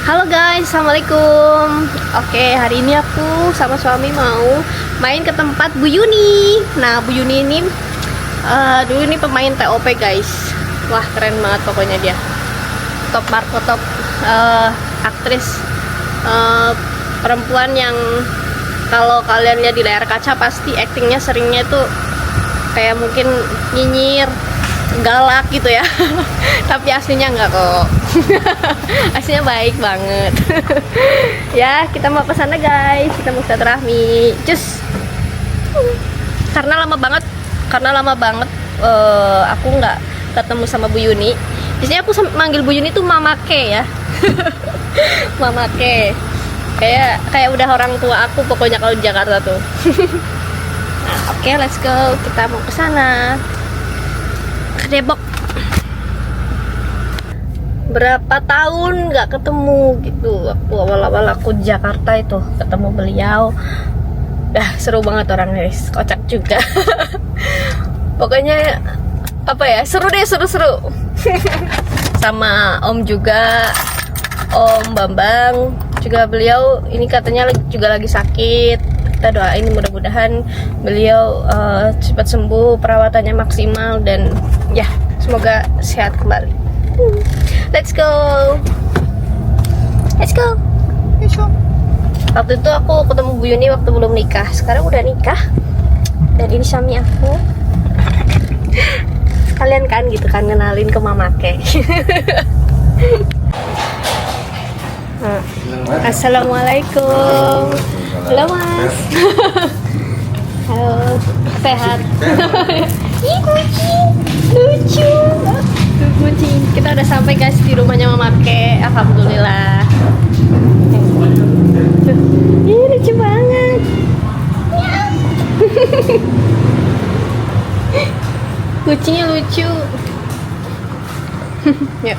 Halo guys, assalamualaikum. Oke, hari ini aku sama suami mau main ke tempat Bu Yuni. Nah, Bu Yuni ini dulu ini pemain TOP guys. Wah, keren banget pokoknya dia. Top Marco, top aktris perempuan yang kalau kalian lihat di layar kaca pasti aktingnya seringnya tuh kayak mungkin nyinyir, galak gitu ya. Tapi aslinya enggak kok. Aslinya baik banget. Ya, kita mau ke sana guys. Kita mau silaturahmi. Cus. Karena lama banget aku nggak ketemu sama Bu Yuni. Biasanya aku manggil Bu Yuni tuh Mama Ke ya. Mama Ke. Kayak udah orang tua aku pokoknya kalau di Jakarta tuh. Nah, oke, let's go. Kita mau ke sana. Ke Depok. Berapa tahun nggak ketemu gitu. Waktu awal-awal aku di Jakarta itu ketemu beliau. Seru banget orangnya guys, kocak juga. Pokoknya apa ya, seru deh, seru. Sama Om juga, Om Bambang juga, beliau ini katanya juga lagi sakit. Kita doain mudah-mudahan beliau cepat sembuh, perawatannya maksimal, dan ya semoga sehat kembali. Let's go. Waktu itu aku ketemu Bu Yuni waktu belum nikah. Sekarang udah nikah. Dan ini suami aku. Kalian kan gitu kan kenalin ke Mama Ke. Assalamualaikum. Halo Mas. Halo. Sehat. Ih, kucing. Lucu. Kucing. Kita udah sampai guys di rumahnya Mama Ke. Alhamdulillah. Ih, lucu banget. Kucingnya lucu. Ya.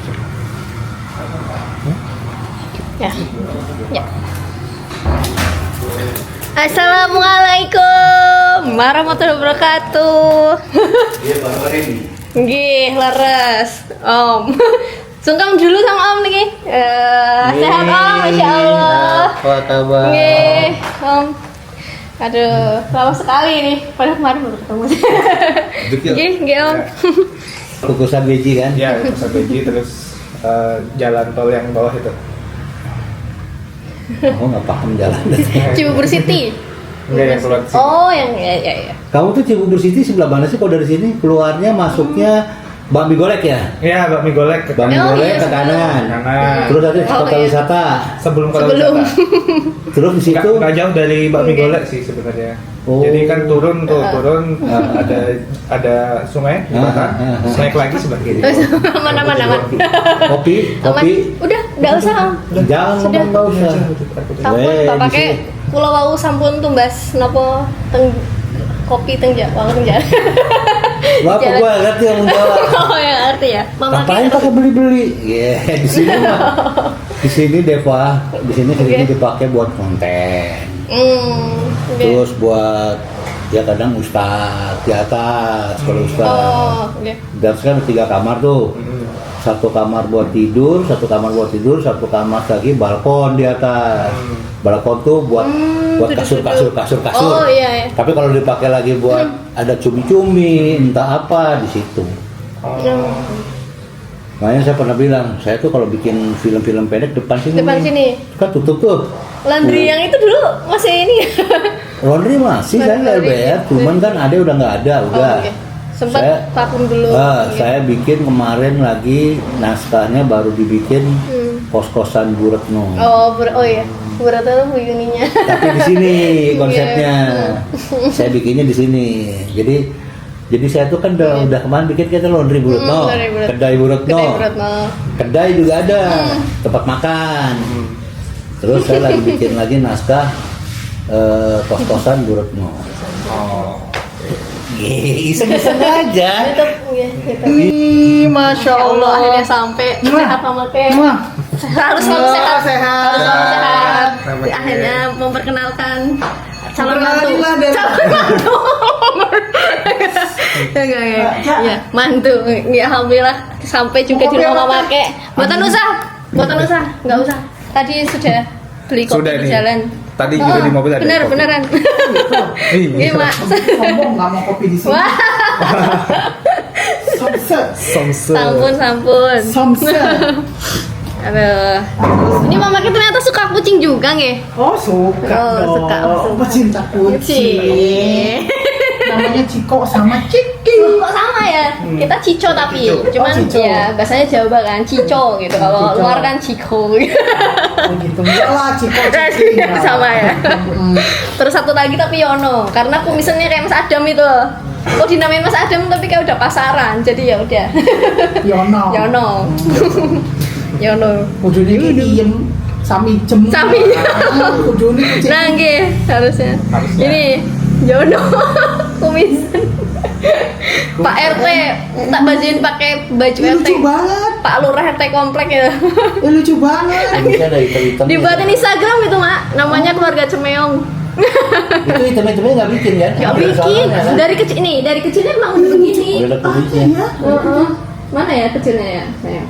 Assalamualaikum warahmatullahi wabarakatuh. Iya, Bang Reni. Nggih, leres. Om. Sungkem dulu sama Om nih. Sehat Om, Masya Allah. Apa kabar? Nggih, Om. Aduh, lama sekali nih. Padahal kemarin baru ketemu. Nggih, Om. Kukusan biji kan? Ya, Kukusan Beji, terus jalan tol yang bawah itu. Oh, nggak paham jalan. Cibubur City. Enggak, yang keluar sini. Oh, yang ya. Kamu tuh Cibubur City sebelah mana sih? Kalau dari sini keluarnya masuknya Bakmi Golek ya? Iya, bakmi golek ke Bakmi Oh, Golek iya, ke kanan. kanan. Terus ada kota iya. wisata. Sebelum kota Sebelum. wisata. Terus di situ Nggak jauh dari bakmi Oke. golek sih sebenarnya. Oh. Jadi kan turun Ah. ada sungai di belakang. Naik lagi sebelah kiri. Aman. kopi. Aman. Udah usah Om. Jangan ngomong nggak usah. Sampun Weh, Bapak di Ke sini. kula wau sampun tumbas napa teng kopi teng Jawa teng Jawa. Bapak Jalan. gua ngerti yang Jawa. Oh ya arti ya. Mama Ngapain Ke. pakai beli-beli? Ya, di sini mah. Di sini Deva, di sini sering Oke. dipakai buat konten. Oke. Terus buat ya kadang ustaz di atas kalau ustaz. Oh, oke. Dan sekarang ada 3 kamar tuh. Satu kamar buat tidur, satu kamar lagi balkon di atas. Balkon tuh buat Duduk-duduk. kasur. Oh, iya. Tapi kalau dipakai lagi buat ada cumi-cumi, entah apa di situ. Makanya saya pernah bilang, saya tuh kalau bikin film-film pendek depan sini. Depan sini. Kan tutup tuh. Laundry yang itu dulu masih ini. Laundry masih saya Laundry. LBR, cuman kan ada udah nggak ada, udah. Oh, oke. Sempat Saya- vakum dulu. Oke. Saya bikin kemarin lagi naskahnya baru dibikin kos-kosan Bu Retno. Oh iya. Berarti itu Bu Yuninya. Tapi di sini konsepnya, saya bikinnya di sini. Jadi saya tuh kan udah kemarin bikin kita laundry Bu Retno, Laundry Bu Retno. kedai Bu Retno, Kedai Bu Retno. kedai juga ada, tempat makan. Terus saya lagi bikin lagi naskah kos-kosan Bu Retno. Oh. Iseng-iseng aja. YouTube. Ih, Masya Ya Allah, Allah. akhirnya sampai sehat Mama Ke. Harus selalu sehat. Harus selalu sehat. Akhirnya memperkenalkan calon mantu. Calon mantu. Ya, mantu. Ya, alhamdulillah sampai juga di rumah Mama Ke. Buatan usah, nggak usah. Tadi sudah beli kopi Sudah di nih. jalan. Tadi juga di mobil ada Bener, kopi. beneran. Iya, Mak. Sombong nggak mau kopi di sini. Wah, Somse. Somse. sampun. Somse. Aduh. Ini mama kita ternyata suka kucing juga nggih. Oh suka Oh, dong. suka. Pecinta kucing. Namanya Ciko sama Ciki. Kok sama ya? Kita Cico tapi Cico. cuman Oh, Cico. ya bahasanya Jawa kan Cico gitu. Kalau Cico. luar kan Ciko. Oh gitu. Enggak lah Ciko Ciki. Sama ya. Mm. Terus satu lagi tapi Yono, karena kumisannya kayak Mas Adam itu. Oh dinamain Mas Adam tapi kayak udah pasaran, jadi ya udah. Yono. Yono. Yono. Kudune iki diem sami jem. Sami. Kudune kucing. Nah, nggih, harusnya. Harusnya. Ini Yono kumisan. Pak RT tak bajuin pakai baju Ih, RT. lucu banget. Pak Lurah RT komplek ya. Lucu banget. Bisa ada hitam-hitam. Dibuatin Instagram itu, Mak. Namanya keluarga Cemeong. Itu hitam-hitamnya nggak bikin kan? Gak Ada bikin. salahnya, kan? Dari kecil nih, dari kecilnya emang udah begini. Udah ada kulitnya. Ya. Heeh. Mana ya kecilnya ya? Saya.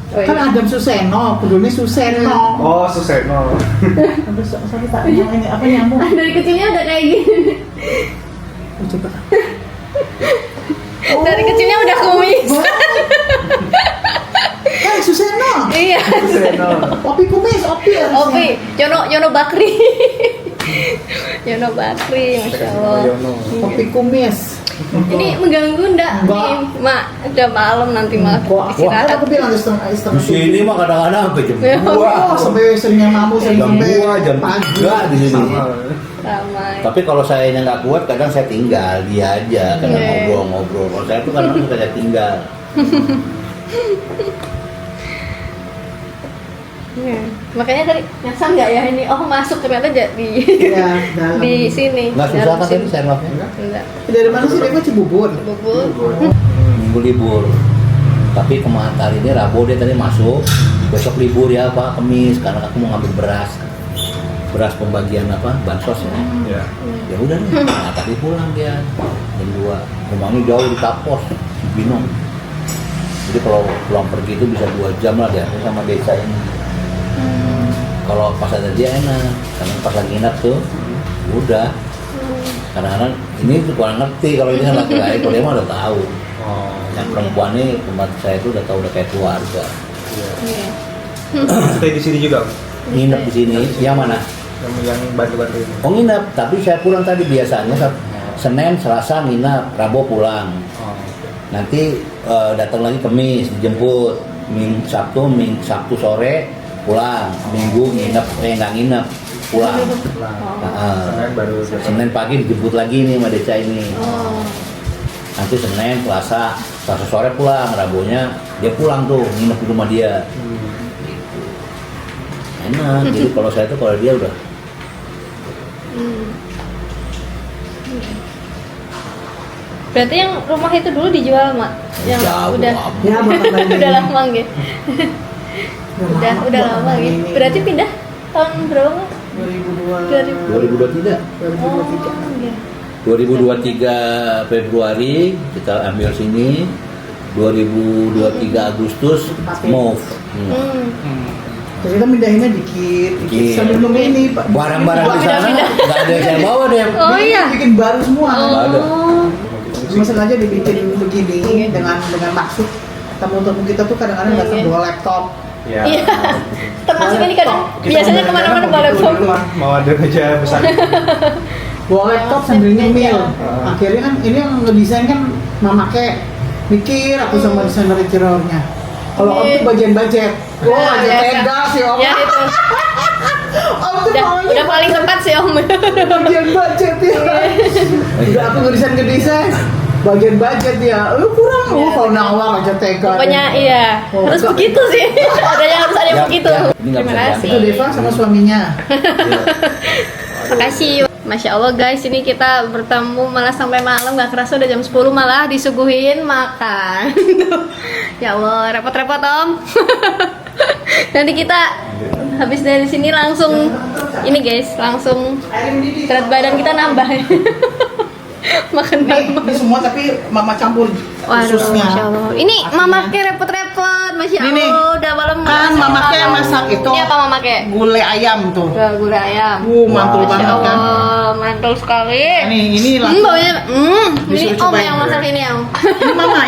Oh, Kan iya. Adam Suseno, kudune Suseno. Oh, Suseno. Aduh, sorry tak ini apa nyamuk? Dari kecilnya udah kayak gini. Oh, coba. Dari kecilnya udah kumis. Suseno. Iya. Suseno. Opi kumis, Opi ya. Opi, Yono Bakri. Yono Bakri, masya Allah. Yono. Opi kumis. Ini mengganggu enggak? Enggak. Nih, Mak, udah malam nanti malah Kok istirahat. aku bilang setengah Di sini mah kadang-kadang sampai jam Ya. 2. Oh, sampai sering yang namu sering Jam sampai 2, jam pagi. 3 di sini. Sama. Ramai. Tapi kalau saya yang nggak kuat, kadang saya tinggal dia aja, kadang Iya. ngobrol-ngobrol. Kalau saya tuh kadang suka saya tinggal. Iya. Makanya tadi nyasar nggak ya ini? Oh masuk ternyata jadi Iya, dalam. di sini. Nggak susah Dalam kan sini. tadi saya maafnya? Enggak. Dari mana sih dia Cibubur? Bubur. Minggu libur. Tapi kemarin hari ini Rabu dia tadi masuk. Besok libur ya Pak, Kamis karena aku mau ngambil beras. Beras pembagian apa? Bansos ya. Ya. Ya udah nih, nah, tadi pulang dia jam 2. Rumahnya jauh di Tapos, Binong. Jadi kalau pulang pergi itu bisa 2 jam lah dia sama desa ini. Kalau pas ada dia enak, karena pas lagi nginap tuh, udah. Kadang-kadang ini tuh kurang ngerti kalau ini kan laki-laki, kalau dia mah udah tahu. Oh. Yang perempuan ini tempat saya itu udah tahu udah kayak keluarga. Iya. Stay di sini juga. Nginep di sini, yang mana? Yang bantu-bantu ini. Oh nginep, tapi saya pulang tadi biasanya Senin, Selasa nginep, Rabu pulang. Oh. Nanti datang lagi Kamis dijemput, Sabtu sore pulang, Minggu nginep, nggak nginep pulang. Pulang. Nah, Senin baru datang. Senin pagi dijemput lagi nih sama Deca ini. Oh. Nanti Senin, Selasa sore pulang, Rabunya dia pulang tuh nginep di rumah dia. Enak, jadi kalau saya tuh kalau dia udah Berarti yang rumah itu dulu dijual, Mak? Yang jauh, udah apa. Ya, bakal lagi. udah lama gitu. Udah lama gitu. Berarti pindah tahun berapa, Mak? 2002. 2023 2023. Oh, iya. 2023 Februari kita ambil sini, 2023 Agustus move. Terus kita pindahinnya dikit Dikit. sambil nunggu ini Pak. Barang-barang di sana Pindah-pindah. nggak ada yang saya bawa deh. Oh iya. Bikin baru semua. Nggak ada. Oh. Cuma sengaja dibikin begini dengan maksud tamu-tamu kita tuh kadang-kadang Iya, datang iya. bawa laptop. Ya. Iya. Termasuk ini kan Kita biasanya kadang-kadang kemana-mana mau bawa gitu laptop. di rumah, mau ada meja besar. Bawa laptop sambil nyemil. Akhirnya kan ini yang ngedesain kan Mama Ke. Mikir aku sama desainer interiornya. Kalau Om tuh bagian budget. Wah, aja biasa. tega sih Om. Ya itu. Om tuh maunya Udah paling tepat sih, Om. bagian budget ya. Udah aku ngedesain. Bagian budget ya. Lu kurang lu kalau nawar aja tega. Pokoknya iya, Oh, harus enggak. begitu sih. Ada yang harus ada yang Ya, begitu. ya, ini nggak Terima bisa kasih. Itu Deva sama suaminya. Makasih. Masya Allah guys, ini kita bertemu malah sampai malam, gak kerasa udah jam 10 malah disuguhin makan. Ya Allah, repot-repot Om. Nanti kita habis dari sini langsung ini guys, langsung berat badan kita nambah. Makan Ini malam. semua tapi Mama campur Waduh, khususnya. Masya Allah. Ini mama kayak repot-repot Masya Ini nih, Allah, udah malam. kan mama kayak masak itu Ini apa mama kayak? gulai ayam tuh. Gulai ayam. Mantul Masya banget kan. Allah, mantul sekali. Ini langsung. Baunya, ini Disuruh om cobain. yang masak ini yang.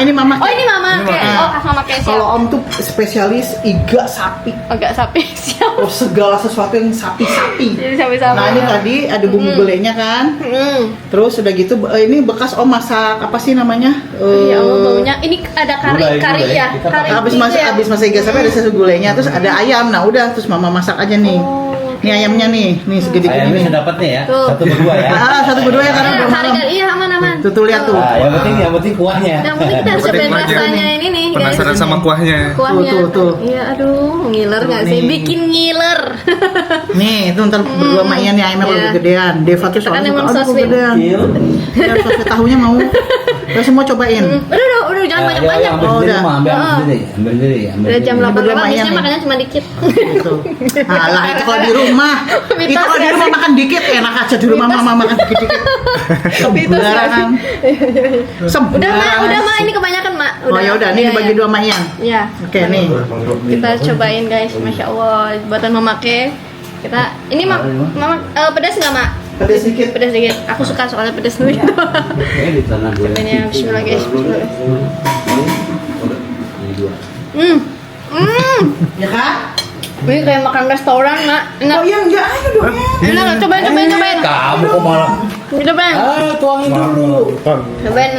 Ini mama. Oh ini mama kayak. Mama. Oh mama kayak Kalau siap. om tuh spesialis iga sapi. Agak sapi siap. Oh, segala sesuatu yang sapi-sapi. Jadi sapi-sapi. Nah ini tadi ada bumbu gulainya kan. Terus udah gitu ini bekas om masak apa sih namanya? Ya Allah baunya. Ini ada Gulai, kari gulai. ya. Kita Kari Habis gitu masak ya? habis masak iga sapi ada susu gulainya, terus ada ayam. Nah udah terus mama masak aja nih. Oh, Nih ayamnya nih segede gini Ayamnya nih. saya dapatnya ya, Tuh. satu berdua ya. Satu berdua ya karena Iya, belum malam. iya aman. Tuh lihat tuh. Ah, yang penting kuahnya. Yang penting kita harus Yang penting cobain kuahnya. rasanya ini nih. Penasaran guys. sama kuahnya. Kuahnya. Tuh. Iya, aduh, ngiler nggak sih? Nih. Bikin ngiler. Nih itu ntar berdua sama Ian nih ayamnya kalau Iya. kegedean. Deva tuh Kan soalnya emang suka, so aduh sweet." kegedean. Ya sosnya tahunya mau. Kita semua cobain. Udah, jangan banyak-banyak. Ambil Oh, sendiri, udah. Ma, ambil Oh. sendiri, ambil sendiri. Udah jam Ini 8 berdua lewat, sama Ian biasanya nih. makannya cuma dikit. Gitu. Alah itu kalau di rumah. Mitos Itu kalau di nggak rumah sih? makan dikit enak aja di rumah mama makan dikit-dikit. Sembarangan. Udah, Ma, ini kebanyakan, Ma. Oh ya udah, nih Iya, dibagi iya. dua sama Ian. Iya. Oke nih. Kita cobain guys, Masya Allah. Buatan memakai. Ini mama pedas nggak, Mak? Pedas dikit. Pedas dikit. Aku suka soalnya pedas dulu. Ini di tanah gue. Ini ya, bismillah guys. Bismillah. Ini dua. Ya kan? Ini kayak makan restoran, Mak. Enak. Oh iya enggak ayo dong. Ian. Enak, cobain. Kamu kok malah? Cobain. Tuangin dulu. Cobain.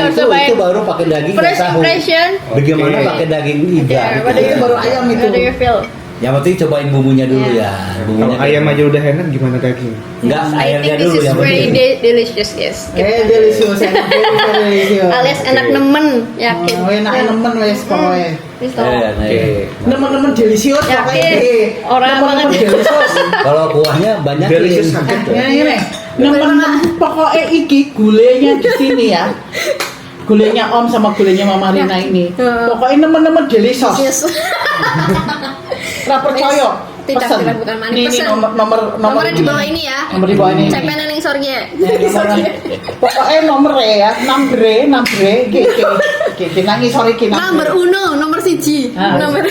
Itu baru pakai daging nggak First tahu. impression. Bagaimana pakai daging iga? Yeah, gitu what do ya. you baru ayam itu. What do you feel? Yang penting cobain bumbunya dulu Iya. ya. Kalau Bumbunya ayam aja udah enak, gimana daging? Enggak, I ayamnya think this dulu is yang very penting. delicious, yes. Delicious, enak, delicious. Alias enak nemen, yakin. Oh, enak nemen wes pokoknya. Wis Iya, tau. nah, iya. Nemen-nemen delicious Yakin. pokoknya. Orang Nemen-nemen banget. delicious. Kalau kuahnya banyak Delicious kaget ya. Ini nemen pokoknya iki gulenya di sini ya. Gulenya Om sama gulenya Mama Rina ini. Pokoknya nemen-nemen delicious. Yes. Ra percaya. Tidak, Pesen. tidak, bukan manis. Ini Pesen. nomor Nomornya di bawah ini ya. Nomor di bawah ini. Cek peneling sorge. Pokoknya nomor ya, 6 Ki nangis sorry Ki. Nomor uno, nomor siji. Ah. Nomor.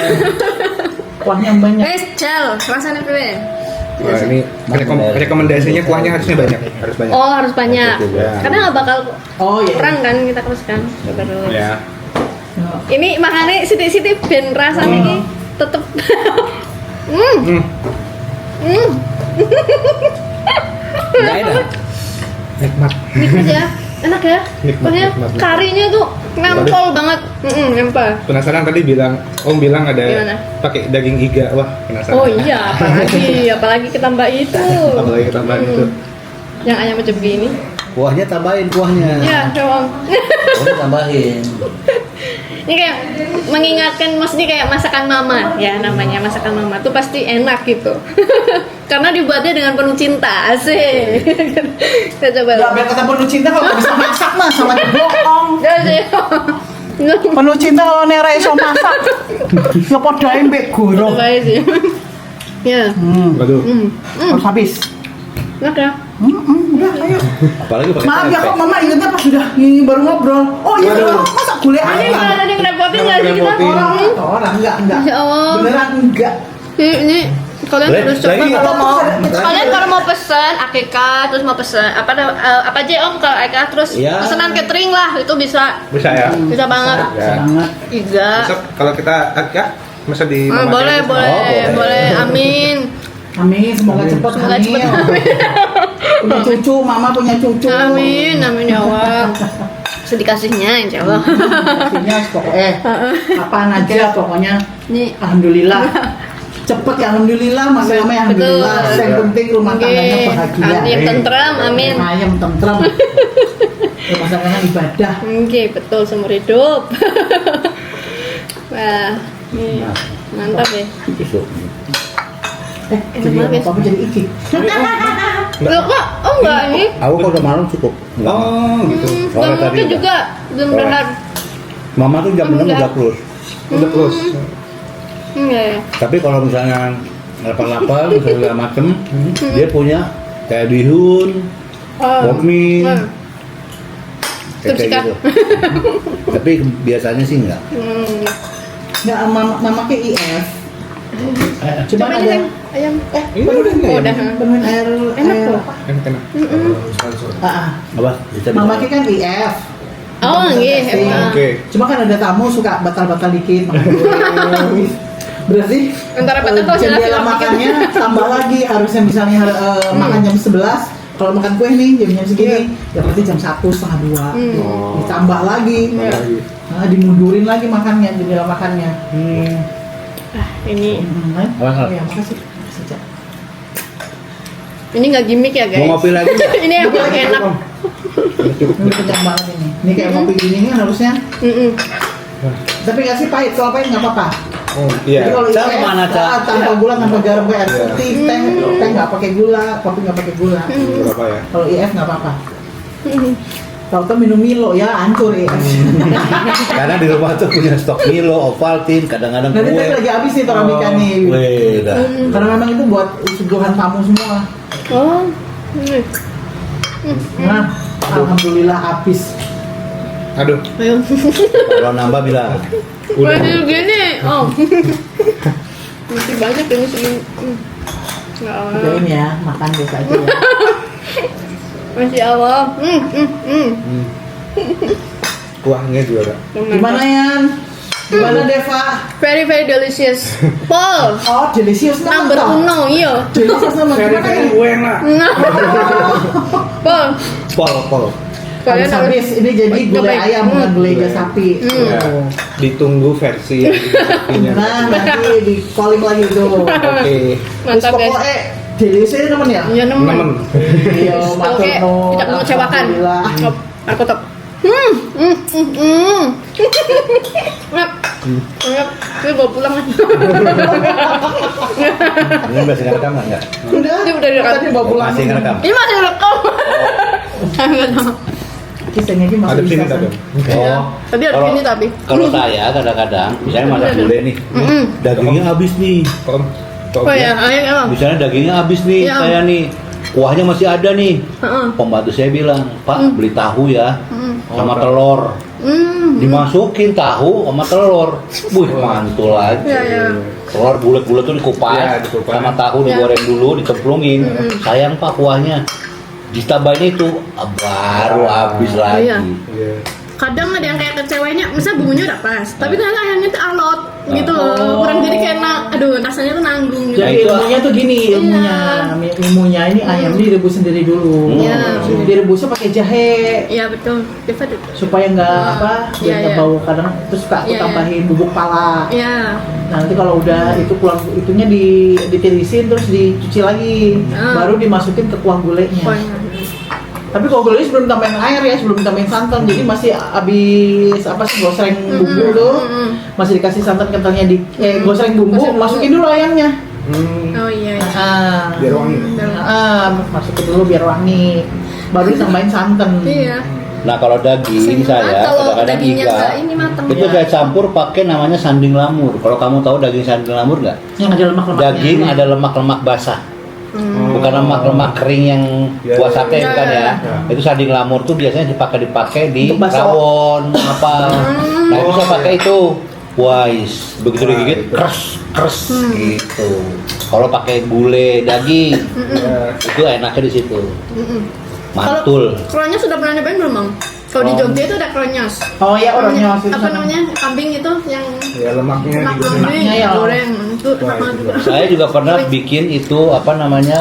Kuahnya banyak. Guys, gel, rasanya piye? Wah, ini rekomendasinya kuahnya harusnya banyak, harus banyak. Oh, harus banyak. Ya. Karena nggak bakal Oh iya. kurang kan kita teruskan. Terus. Ya. Ini makanya siti-siti ben rasanya ini tetep Enggak enak. Nikmat. nikmat ya, enak ya. Nikmat, Pokoknya nikmat. karinya tuh nempel banget. Nempel. Penasaran tadi Om bilang ada Gimana? pakai daging iga. Wah, penasaran. Oh iya, apalagi ketambah itu. Apalagi ketambahan itu. Yang ayam macam begini. Kuahnya tambahin kuahnya. Ya, coba. Kuahnya tambahin. Ini kayak mengingatkan, maksudnya kayak masakan mama ya, namanya masakan mama tuh pasti enak gitu. Karena dibuatnya dengan penuh cinta, asik. Kita coba. Ya biar kata penuh cinta kalau nggak bisa masak mah sama bohong. Ya sih. Penuh cinta kalau nera iso masak. Ya podain mbek goro. Coba sih. Ya. Waduh. Harus habis. Enak ya. Udah ayo. Apalagi pakai Maaf ya tempe. kok mama ingatnya pas sudah ini baru ngobrol. Oh iya Waduh. masa gulai Ini ayam. nggak ada yang ngerepotin nggak sih kita? Ngerepotin. Orang enggak. Masya Allah. Beneran enggak. Ini kalian Lagi- harus coba lagi- kalau mau. lagi- Kalian kalau mau pesen akikah terus mau pesen apa aja om kalau akikah terus Ya. pesanan catering lah itu bisa Bisa ya. bisa banget. Ya. Sangat. Iga. Besok kalau kita ya masa di Mama Boleh, Tia. boleh, boleh. boleh. Amin. Amin, semoga cepat Semoga amin. cepat, Punya cucu, mama punya cucu. Amin, amin ya Allah. Sedikasihnya insya Allah. Kasihnya pokoknya apaan aja pokoknya. Nih. Alhamdulillah. Cepet ya alhamdulillah, masih lama ya alhamdulillah. Betul. Yang penting rumah tangganya Oke. bahagia. Amin, tentram, amin. Ayam tentrem. Rumah tangganya ibadah. Oke, betul seumur hidup. Wah, ini mantap ya. Besok. Enak Jadi banget, apa jadi iki. Loh kok? Oh enggak ini? Aku kalau udah malam cukup. Enggak. Oh, gitu. Soalnya Kamu tadi tuh udah. juga belum benar. Mama tuh jam 6 Udah. udah close. Udah close. Iya ya. Tapi kalau misalnya lapar-lapar, misalnya segala macem, dia punya kayak bihun, bakmi, kayak Terus, Kak? gitu. Tapi biasanya sih enggak. Nggak, mama ke IF. Cuma Coba ada ini ayam. Udah. Bermain air Enak air loh. apa? Enak. Apa? Bisa Mama ke kan IF. Oh, iya. Oke. Cuma kan ada tamu suka batal-batal dikit makan dulu. Berarti Antara batal atau jendela silang-silang makannya tambah lagi, harusnya misalnya makan jam 11, kalau makan kue nih jam segini, ya berarti jam 1:30. Ditambah lagi. Nah, dimundurin lagi makannya, jendela makannya. Ini Apa? Ya, makasih. Makasih, Cak. ini nggak gimmick ya guys. Mau ngopi lagi nggak? Ini yang paling enak. Ini kenyang banget ini. Ini kayak kopi gini nih harusnya. Tapi nggak sih pahit, kalau pahit nggak apa-apa. Oh, Jadi iya. kalau Cak, IF, mana, Cak? tanpa gula, tanpa garam, kayak air putih, teh nggak pakai gula, kopi nggak pakai gula. Berapa ya? Kalau IF nggak apa-apa. Kalau minum Milo ya hancur IF. Karena di rumah tuh punya stok Milo, Ovaltine, kadang-kadang Nanti kue. tadi lagi habis nih Torabika nih. Wih, dah. Karena memang itu buat suguhan tamu semua. Oh. Ini. Nah, alhamdulillah habis. Aduh. Ayo. Kalau nambah bilang. Udah gini. Oh. Masih banyak ini segini. Udah ini ya, makan biasa aja ya. Masih awal. Kuahnya juga ada. Gimana Yan? Gimana Deva? Very very delicious. Paul. Oh, delicious Number Pak. uno, iya. Delicious nama gimana ya? gue enak. Paul. Pol. Kalian harus Habis ini jadi gulai ayam bukan gulai iga sapi. Ya. Oh. Ditunggu versi yang sapinya. Nah, nanti di calling lagi tuh. Oke. mantap guys. Pokoknya delicious temen ya. Iya Nemen. nemen. Iya, matur Oke, nuwun. tidak mengecewakan. Alhamdulillah. Top, aku top. Ini bawa pulang lagi. Ini masih ngerekam nggak? Udah. Ini udah direkam. Tadi bawa pulang. Masih ngerekam. Ini masih rekam. Kisahnya ini masih Ada bisa. sini tadi. Oh. Tadi ada Kalau- ini tapi. Kalau saya kadang-kadang, misalnya masak gulai nih, dagingnya habis nih. Oh ya, ayo. Misalnya dagingnya habis nih, Iya. saya nih, kuahnya masih ada nih. Heeh. Pembantu saya bilang, Pak beli tahu ya, sama telur. Hmm. Dimasukin tahu sama telur, wih mantul lagi. Iya, iya. Telur bulat-bulat tuh dikupas, Iya, dikupas. sama tahu Iya. digoreng dulu, dicemplungin. Sayang Pak kuahnya, ditambahin itu baru habis lagi. Iya. Iya. Kadang ada yang kayak kecewanya, misalnya bumbunya udah pas, tapi ternyata ayamnya tuh alot gitu loh. Kurang jadi kayak aduh rasanya tuh nanggung gitu. Jadi itu- ilmunya tuh gini, ilmunya ini ayam direbus sendiri dulu. Iya. Direbusnya pakai jahe Iya betul. Deva tuh. supaya nggak apa, Iya, nggak iya. bau. Kadang terus suka aku Iya, iya. tambahin bubuk pala. Iya. Nah, nanti kalau udah itu keluar itunya ditirisin terus dicuci lagi, baru dimasukin ke kuah gulainya. Pokoknya. Tapi kalau gulai sebelum tambahin air ya, sebelum tambahin santan, jadi masih habis apa sih gosreng bumbu tuh, masih dikasih santan kentalnya gosreng bumbu, masukin dulu ayamnya. Oh iya. Iya. Biar wangi. Masukin dulu biar wangi, baru ditambahin santan. Iya. Nah kalau daging saya Kalau kadang-kadang dagingnya iga, nggak ini matang. itu saya campur pakai namanya sanding lamur. Kalau kamu tahu daging sanding lamur nggak? Yang ada lemak-lemaknya. Daging ada lemak-lemak basah. Bukan lemak-lemak kering yang Ya, buah sate ya, bukan ya. ya. Itu sanding lamur tuh biasanya dipakai di Untuk bakso. rawon apa. Nah itu saya pakai itu. Wais, begitu Wah, digigit itu. kres gitu. Kalau pakai gulai daging itu enaknya di situ. Mantul. Kalau kronya sudah pernah nyobain belum, Bang? Kalau di Jogja itu ada kronyos. Oh ya, orangnya Apa namanya? Kambing itu yang Ya lemaknya lemak digoreng. kambing Lemaknya ya. goreng. Itu enak banget juga. Saya juga pernah bikin itu apa namanya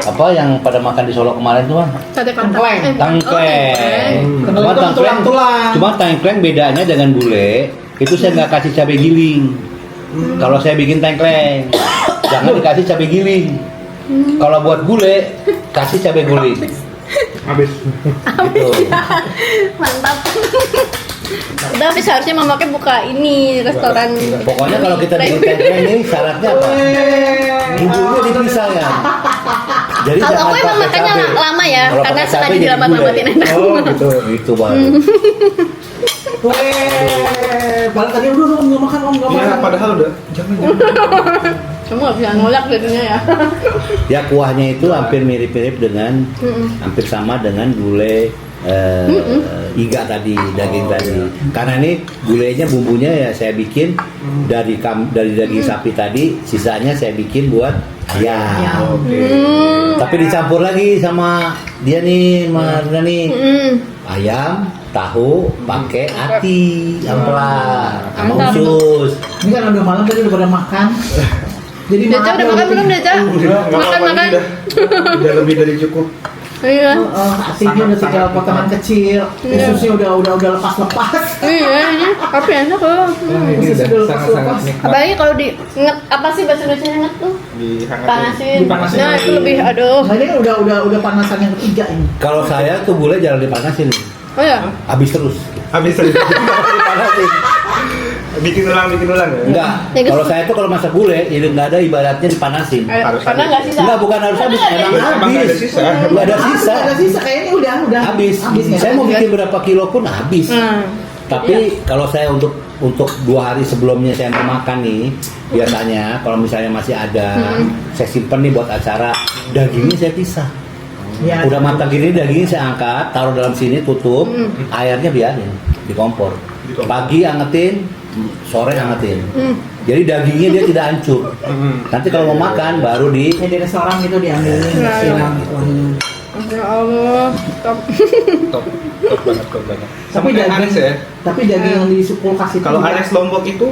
apa yang pada makan di Solo kemarin tuh kan? Sate kotak. Tengkleng. Tangkleng. Tengkleng Cuma itu tangkleng, tulang-tulang. cuma tangkleng bedanya dengan gulai itu saya nggak kasih cabai giling. Kalau saya bikin tangkleng, jangan dikasih cabai giling. Kalau buat gulai, kasih cabai giling. Habis. Gitu. Mantap. Udah habis harusnya mamakai buka ini restoran. Pokoknya kalau kita bikin tangkleng ini syaratnya apa? Bumbunya dipisah ya. Jadi Kalau jangan aku emang pakai makanya cabai. lama ya, Kalau karena pakai sengaja cabai jadi dilambat-lambatin gulai. enak. Oh gitu. Itu baru. Padahal tadi udah om nggak makan, om nggak Iya, makan. padahal udah. Jangan. Kamu nggak bisa nolak jadinya ya. Ya kuahnya itu hampir mirip-mirip dengan hampir sama dengan gulai iga tadi, daging tadi. Karena ini gulainya bumbunya ya saya bikin dari daging sapi tadi, sisanya saya bikin buat ayam. Tapi dicampur lagi sama dia nih, Marina nih. Ayam, tahu, pakai ati, ampela, sama Mantap. usus. Ini kan udah malam tadi udah pada makan. Jadi Deca udah makan belum Deca? Makan. Udah lebih dari cukup. Iya. Hatinya udah tinggal potongan kecil, ususnya udah lepas-lepas. Iya, ini tapi enak loh. Ini Usus udah udah sangat-sangat lepas-lepas. nikmat. Apalagi kalau di nget apa sih bahasa Indonesia nget tuh? Dihangatin. Panasin. Nah, itu lebih aduh. Nah ini kan udah panasan yang ketiga ini. Kalau saya tuh gulai jangan dipanasin, Oh ya. habis terus. Habis tadi. Dipanasin. Bikin ulang ya. Enggak. Ya, Kalau saya tuh kalau masak gulai, ini nggak ada ibaratnya dipanasin. Harus Karena habis. nggak sisa. Enggak, bukan harus habis, emang Emang nggak ada habis. sisa. Nggak ada sisa. Ada sisa kayaknya udah Habis. nggak Saya ada mau sisa. bikin berapa kilo pun habis. Tapi kalau saya untuk 2 hari sebelumnya saya mau makan nih, biasanya kalau misalnya masih ada, saya simpen nih buat acara, dagingnya saya pisah. Ya. Udah matang gini dagingnya saya angkat, taruh dalam sini, tutup, airnya biarin di kompor. Pagi angetin, sore angetin. Jadi dagingnya dia tidak hancur. Nanti kalau mau makan baru di Ya, di restoran gitu diambilin, Nah, siram. Ya Allah. Top. Top banget. Tapi Sama kayak daging, Anes ya. tapi daging yang di kulkas itu. Kalau Anes Lombok itu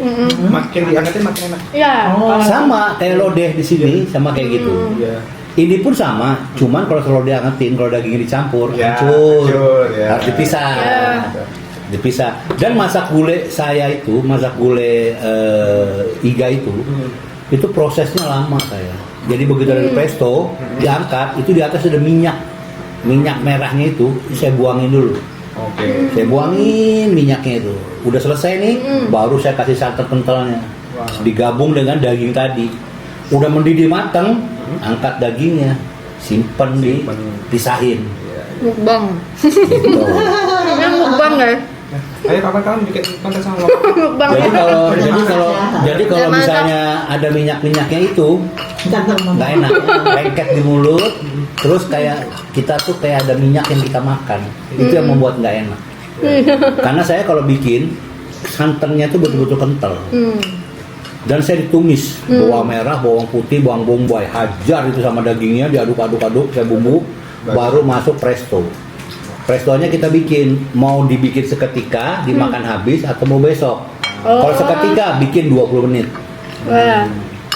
makin diangetin makin enak. Iya. Oh. sama kayak lodeh di sini, sama kayak gitu. Iya. Ini pun sama, cuman kalau terlalu diangetin, kalau dagingnya dicampur, Ya, hancur. hancur, ya. Harus dipisah. Ya. Dipisah. Dan masak gulai saya itu, masak gulai iga itu prosesnya lama saya. Jadi begitu dari presto, diangkat, itu di atas ada minyak merahnya itu, saya buangin dulu. Oke. Saya buangin minyaknya itu. Udah selesai nih, baru saya kasih santan kentalnya. Digabung dengan daging tadi. Udah mendidih matang, angkat dagingnya, simpen dipisahin. Mukbang. Gitu. Ini mukbang guys. Ayo kapan-kapan bikin konten sama lo. Mukbang. Jadi kalau Ya, mantap. misalnya ada minyak-minyaknya itu nggak enak, lengket di mulut, terus kayak kita tuh kayak ada minyak yang kita makan, itu yang membuat nggak enak. Karena saya kalau bikin santannya tuh betul-betul kental. Dan saya ditumis bawang merah, bawang putih, bawang bombay, hajar itu sama dagingnya, diaduk-aduk-aduk, saya bumbu, baru masuk presto. Prestonya kita bikin, mau dibikin seketika, dimakan habis atau mau besok. Kalau seketika bikin 20 menit. Wah.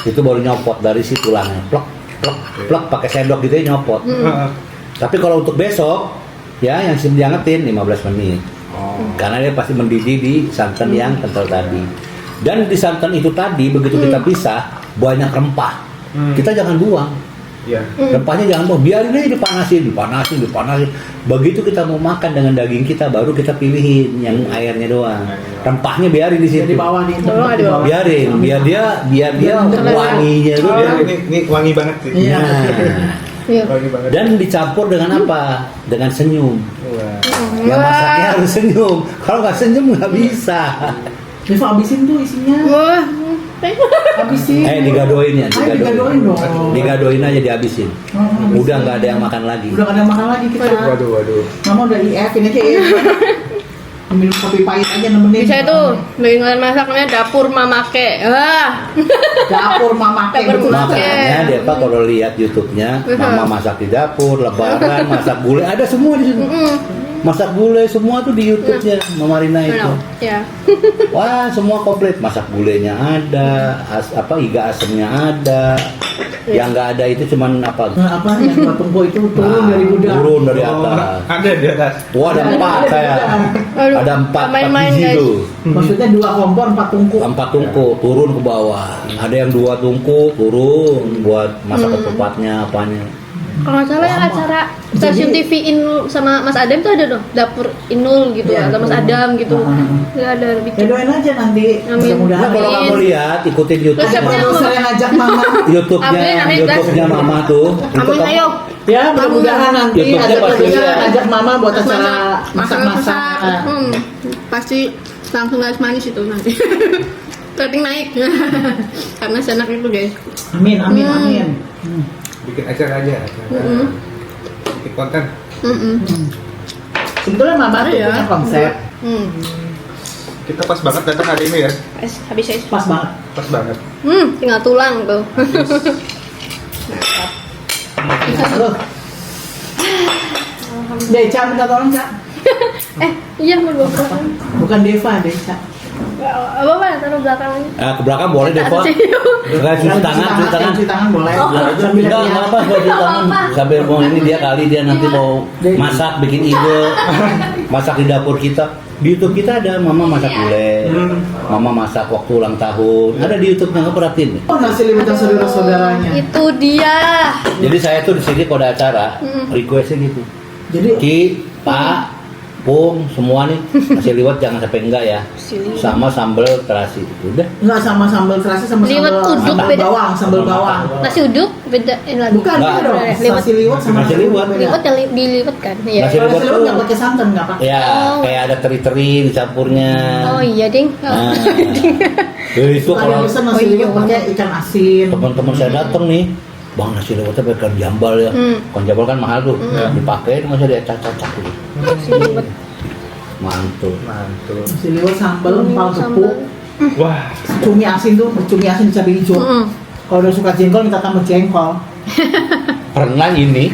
Itu baru nyopot dari si tulangnya, plok, plok, plok, pakai sendok gitu ya nyopot. Tapi kalau untuk besok, ya yang diangetin 15 menit. Karena dia pasti mendidih di santan yang kental tadi. Dan di santan itu tadi begitu kita pisah banyak rempah. Kita jangan buang. Iya. Rempahnya jangan buang, biarin aja dipanasin. Begitu kita mau makan dengan daging kita baru kita pilihin yang airnya doang. Rempahnya biarin di di situ. bawah nih. Bawah, di bawah. Biarin, biar dia wanginya itu. Ini wangi banget sih. Iya. Iya. Wangi banget. Dan dicampur dengan apa? Dengan senyum. Wah. Yang masaknya harus senyum. Kalau nggak senyum nggak bisa. Diva habisin tuh isinya. Wah. Habisin. Digadoin ya, Ayo digadoin dong. Digadoin aja dihabisin. Udah nggak ada yang makan lagi. Udah gak ada yang makan lagi kita. Waduh. Mama udah IF ini aja IF. Minum kopi pahit aja nemenin. Bisa itu dengan masaknya dapur mamake. Wah. Dapur mama kayak Dapur betul. mama. Makanya dia Pak kalau lihat YouTube-nya, Mama masak di dapur, lebaran, masak gulai, ada semua di situ. Masak gulai semua tuh di YouTube-nya Mama Rina itu. Ya. Wah, semua komplit. Masak gulainya ada, iga asemnya ada. Yang nggak ada itu cuman apa? Nah, apa yang buat tungku itu turun dari gudang. Turun dari atas. Ada di atas. Wah, ada 4 saya. Aduh, Ada 4 main-main, biji guys. tuh. Maksudnya 2 kompor 4 tungku. 4 tungku turun ke bawah. Ada yang 2 tungku turun buat masak ketupatnya apanya. Kalau nggak salah yang acara stasiun TV Inul sama Mas Adam tuh ada dong dapur Inul gitu Iya, atau Mas betul. Adam gitu. Nggak ada Ya bikin. doain aja nanti. Amin. Mudah-mudahan. Nah, kalau Amin. kamu lihat ikutin Terus siapa YouTube-nya. yang Produser yang ngajak mama. YouTube-nya, Amin, amin, YouTube-nya Mama tuh. Itu Amin, kamu- ayo. Ya mudah-mudahan nanti YouTube-nya ada pasti produser lihat. ngajak mama buat acara masak-masak. Pasti langsung manis itu nanti. Rating naik. Karena senak itu guys. Amin amin amin. Bikin acara aja. Bikin konten. Sebetulnya mama tuh punya konsep. Kita pas banget datang hari ini ya. Habis ya. Pas banget. Pas banget. Tinggal tulang tuh. Loh. Deca minta tolong, Cak. Iya mau bawa. Bukan Deva, Deca. Apa taruh belakang aja. Ke belakang boleh deh, Pak. Enggak cuci tangan. Cuci tangan boleh. Enggak Sambil lihat. apa cuci tangan. Sambil mau ini dia kali dia nanti mau masak bikin ide. Masak di dapur kita. Di YouTube kita ada Mama masak gulai, Mama masak waktu ulang tahun. Ada di YouTube-nya, nggak perhatiin. Oh, nasi liwetan saudara-saudaranya. Itu dia. Jadi saya tuh di sini kalau ada acara requestnya gitu. Jadi Ki, Pak, Pung, semua nih nasi liwet jangan sampai enggak ya. Sama sambal terasi. Udah. nggak sama sambal terasi sama Liwet uduk sambal beda. bawang, sambal bawang. Nasi uduk beda lagi. Bukan Nggak. beda dong. Liwet. Nasi liwet sama Nasi liwet. Liwet yang diliwet kan? Iya. Nasi Kalau liwet nasi liwet tuh nggak pakai santan, nggak pakai. ya Oh. kayak ada teri-teri dicampurnya. Oh iya ding. Nah, itu Ada kalau yang pesan nasi Oh, iya. liwet pakai ikan asin. teman-teman saya datang nih, Bang nasi liwetnya pakai ikan jambal ya. Ikan jambal kan mahal tuh. Dipakai masih dia cacak-cacak gitu. Mantul. Mantul. Nasi liwet sambal, empal tepung, Wah. cumi asin tuh, cumi asin cabai hijau. Kalau udah suka jengkol minta tambah jengkol. Pernah ini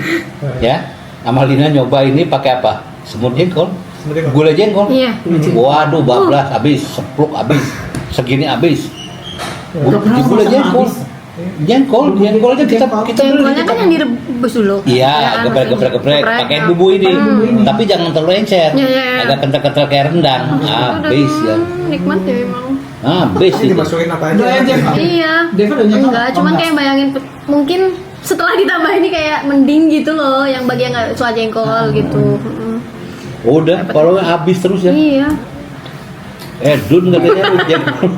ya, Amalina nyoba ini pakai apa? Semur jengkol, Semur jengkol. gula jengkol. Iya. Waduh, bablas habis, sepluk habis, segini habis. Udah pernah Di gula sama jengkol, habis. jengkol aja kita beli. Jengkolnya kan yang direbus dulu. Iya, geprek, pakai bumbu ini. Tapi jangan terlalu encer, Iya, iya, iya. agak kental-kental kayak rendang. Habis ya, Nikmat ya emang. habis Ini itu. dimasukin apa aja? Udah aja. Iya. Deva udah nyoba? Enggak, Oh, cuman enggak. kayak bayangin mungkin setelah ditambah ini kayak mending gitu loh, yang bagian nggak suka jengkol gitu. Udah, kalau habis terus ya. Iya. Dun katanya jengkol.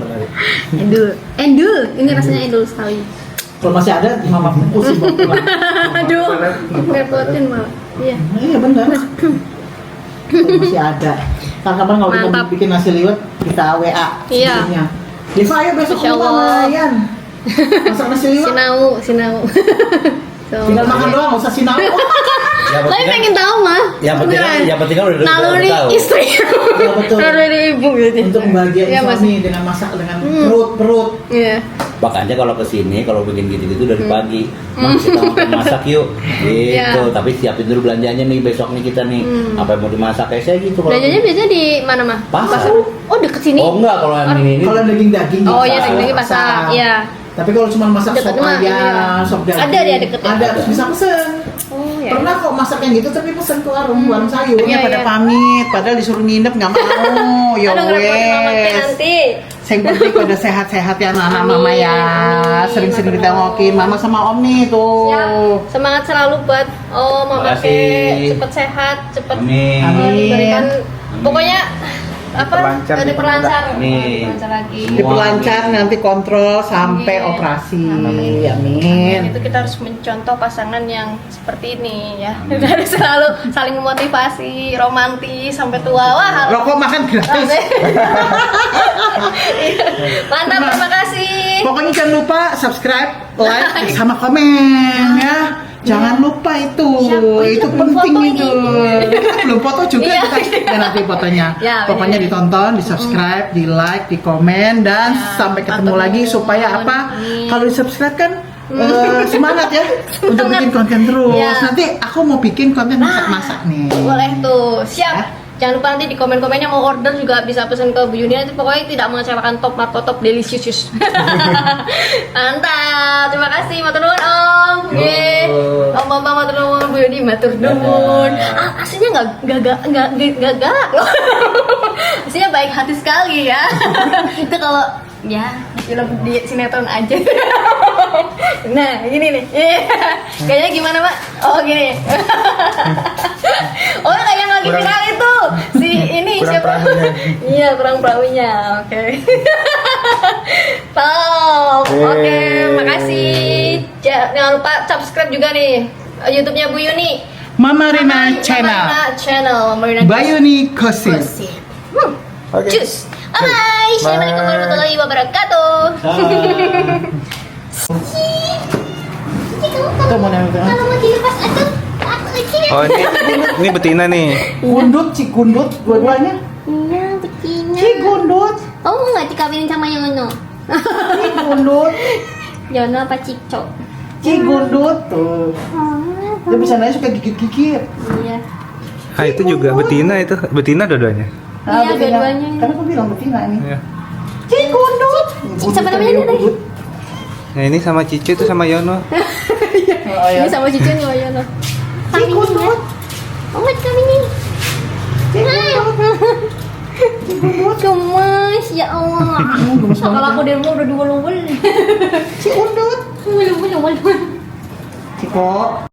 Endul. Ini rasanya endul sekali. Kalau masih ada, mama bungkus sih buat pulang. Aduh, ngerepotin malah. Iya. Iya benar. Kalau masih ada. Kapan kalau kita Mantap. bikin nasi liwet, kita WA. Iya. sebelumnya. Deva, ayo besok Masya kita Allah. Mayan. Masak nasi liwet. Sinau. Tinggal makan doang, nggak usah sinau. Ya, Tapi pengen tahu mah. yang penting kan udah naluri tahu. istri. Iya, betul. Naluri ibu gitu. Untuk membahagiakan Iya, Mas. suami dengan masak dengan perut. Iya. Makanya kalau kesini kalau bikin gitu-gitu dari pagi, Mas kita makan masak yuk, gitu. Iya. Tapi siapin dulu belanjanya nih besok nih kita nih, apa yang mau dimasak kayak saya gitu. Kalau Belanjanya biasanya di mana mah? Pasar. Oh deket sini. Oh enggak, kalau yang ini Kalau daging-daging Oh bisa iya, daging pasar. Iya. Tapi kalau cuma masak Deket sop rumah, iya. ayam, sop daging. Ada dia deket ya? Ada, bisa pesen. Oh iya. Pernah kok masak yang gitu tapi pesen ke warung sayur. Iya, pada iya. pamit, padahal disuruh nginep nggak mau. Ya Aduh, ngerepotin mama teh wes. nanti. Yang penting pada sehat-sehat ya anak mama ya. Amin. Sering-sering ditengokin mama sama om nih tuh. Siap. Semangat selalu buat mama Makasih. teh cepat sehat, cepat Amin. Amin. diberikan pokoknya apa? Diperlancar, Diperlancar. Amin. Diperlancar lagi. Diperlancar nanti kontrol sampai Amin. operasi. Amin. Amin. Itu kita harus mencontoh pasangan yang seperti ini ya. Harus selalu saling memotivasi, romantis sampai tua. Wah, Rokok makan gratis. mantap, terima kasih. Pokoknya jangan lupa subscribe, like, sama komen ya. Jangan lupa itu, Siapa itu yang belum penting foto itu. ini? Kita belum foto juga Iya. kita nanti fotonya. Ya, Pokoknya bener. ditonton, di subscribe, di like, di komen dan Ya, sampai ketemu matur lagi nuwun. supaya apa? Amin. Kalau di subscribe kan semangat ya untuk bikin konten terus. Ya. Nanti aku mau bikin konten masak-masak nih. Boleh tuh, siap. Ya. Jangan lupa nanti di komen-komennya mau order juga bisa pesan ke Bu Yuni nanti pokoknya tidak mengecewakan top marco top delicious. Mantap, terima kasih matur nuwun Om. Nggih. Om Mama matur nuwun, Bu Yuni matur nuwun. Aslinya enggak galak loh. Aslinya baik hati sekali ya. Itu kalau ya film di sinetron aja. Nah, gini nih. Kayaknya gimana, Pak? Oh, gini. Oh, kayak yang lagi Kurang- viral itu. Si ini kurang siapa? perahunya. Iya, kurang perahunya. Oke. Top. Oke, makasih. Jangan lupa subscribe juga nih YouTube-nya Bu Yuni. Mama Rina Channel. Mama Channel. Mama Rina Bayuni Kosin. Kosin. Oke. Cus. Bye. Assalamualaikum warahmatullahi wabarakatuh. Itu mau nempel. Kalau mau dilepas aduh, aku Oh ini betina nih. Gundut, Cikundut, dua-duanya. Iya, betina. Cikundut, Oh, mau nggak dikawinin sama Yono? Cikundut, Yono apa Cico? Cikundut tuh. Dia bisa nanya suka gigit-gigit. Iya. Ah itu juga betina itu. Betina dua-duanya. Iya, betina. dua-duanya. Karena aku bilang betina ini. Iya. Cikundut. Siapa namanya nih? Gundut. Nah ini sama Cici itu sama Yono. Oh, ya. Ini sama Cico nih, Yono. Cikundut, Oh, nggak dikawinin. Cikundut, Cikundut, Gemes, ya Allah. gemes Kalau banget. aku di rumah udah diwul-wul. Cikundut. Wul-wul. Ciko.